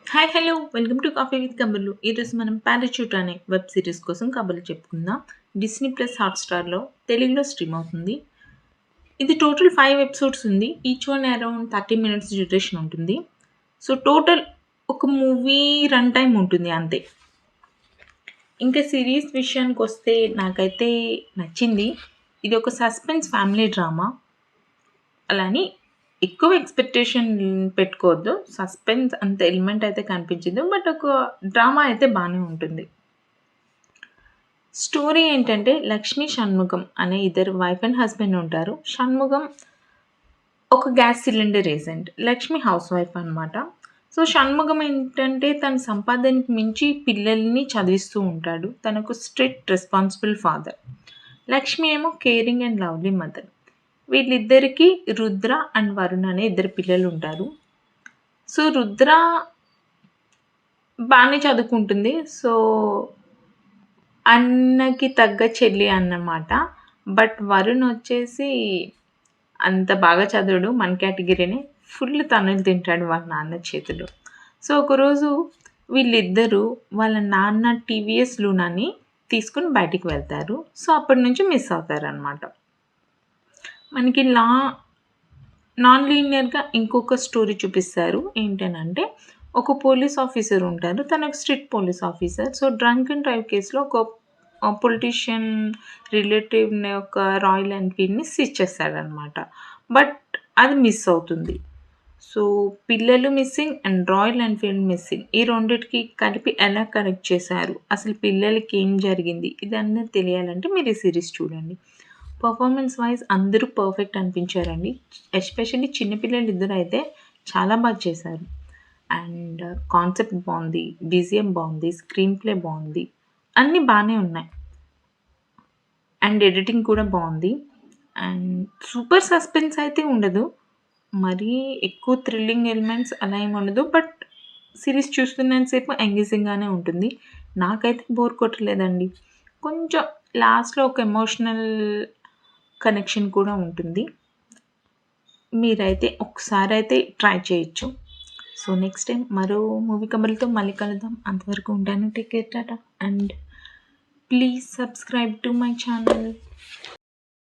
Hi hello welcome to coffee with కబుర్లు. ఈరోజు మనం పారాచూట్ అనే వెబ్ సిరీస్ కోసం కబుర్లు చెప్పుకుందాం. డిస్నీ ప్లస్ హాట్‌స్టార్‌లో తెలుగులో స్ట్రీమ్ అవుతుంది. ఇది టోటల్ 5 ఎపిసోడ్స్ ఉంది. Each one around 30 minutes duration ఉంటుంది. సో, టోటల్ ఒక మూవీ రన్ టైమ్ ఉంటుంది అంతే. ఇంకా సిరీస్ విషయానికొస్తే నాకైతే నచ్చింది. ఇది ఒక సస్పెన్స్ ఫ్యామిలీ డ్రామా. అలా అని ఎక్కువ ఎక్స్‌పెక్టేషన్ పెట్టుకోవద్దు. సస్పెన్స్ అంత ఎలిమెంట్ అయితే కనిపించదు. బట్ ఒక డ్రామా అయితే బానే ఉంటుంది. స్టోరీ ఏంటంటే లక్ష్మి, షణ్ముగం అనే ఇద్దరు వైఫ్ అండ్ హస్బెండ్ ఉంటారు. షణ్ముగం ఒక gas cylinder agent. Lakshmi house wife అనమాట. సో, షణ్ముగం ఏంటంటే తన సంపాదనకి మించి పిల్లల్ని చదివిస్తూ ఉంటాడు. తనకు స్ట్రిక్ట్ రెస్పాన్సిబుల్ ఫాదర్. లక్ష్మి ఏమో కేరింగ్ అండ్ లవ్లీ మదర్. వీళ్ళిద్దరికీ రుద్ర అండ్ వరుణ్ అనే ఇద్దరు పిల్లలుంటారు. సో, రుద్ర బానే చదువుకుంటుంది. సో, అన్నకి తగ్గ చెల్లి అన్నమాట. బట్ వరుణ్ వచ్చేసి అంత బాగా చదవడు. మన కేటగిరీనే. ఫుల్ తన్నులు తింటాడు వాళ్ళ నాన్న చేతిలో. సో, ఒకరోజు వీళ్ళిద్దరూ వాళ్ళ నాన్న టీవీఎస్ లూనాని తీసుకొని బయటికి వెళ్తారు. సో, అప్పటి నుంచి మిస్ అవుతారనమాట. మనకి నాన్ లీనియర్‌గా ఇంకొక స్టోరీ చూపిస్తారు. ఏంటనంటే ఒక పోలీస్ ఆఫీసర్ ఉంటారు. తను ఒక strict police officer. So, drunk and drive కేస్‌లో ఒక పొలిటీషియన్ రిలేటివ్‌ని ఒక రాయల్ ఎన్‌ఫీల్డ్‌ని సీజ్ చేస్తాడనమాట. బట్ అది మిస్ అవుతుంది. సో, పిల్లలు missing and Royal Enfield missing. ఈ రెండిటికి కలిపి ఎలా కనెక్ట్ చేశారు? అసలు పిల్లలకి ఏం జరిగింది? ఇదన్నీ తెలియాలంటే మీరు ఈ సీరీస్ చూడండి. పర్ఫార్మెన్స్ వైజ్ అందరూ పర్ఫెక్ట్ అనిపించారండి. ఎస్పెషల్లీ చిన్న పిల్లలిద్దరైతే చాలా బాగా చేశారు. అండ్ కాన్సెప్ట్ బావుంది. బీజీఎం బావుంది. స్క్రీన్ ప్లే బావుంది. అన్నీ బానే ఉన్నాయి. అండ్ ఎడిటింగ్ కూడా బావుంది. అండ్ సూపర్ సస్పెన్స్ అయితే ఉండదు. మరీ ఎక్కువ థ్రిల్లింగ్ ఎలిమెంట్స్ అలా ఏమి ఉండదు. బట్ సీరీస్ చూస్తున్నంత సేపు ఎంగేజింగ్‌గానే ఉంటుంది. నాకైతే బోర్ కొట్టలేదండి. కొంచెం లాస్ట్‌లో ఒక ఎమోషనల్ కనెక్షన్ కూడా ఉంటుంది. మీరైతే ఒకసారైతే ట్రై చేయొచ్చు. సో, నెక్స్ట్ టైమ్ మరో మూవీ కబుర్లతో మళ్ళీ కలుద్దాం. అంతవరకు ఉంటాను. Take care. Tata. And please subscribe to my channel.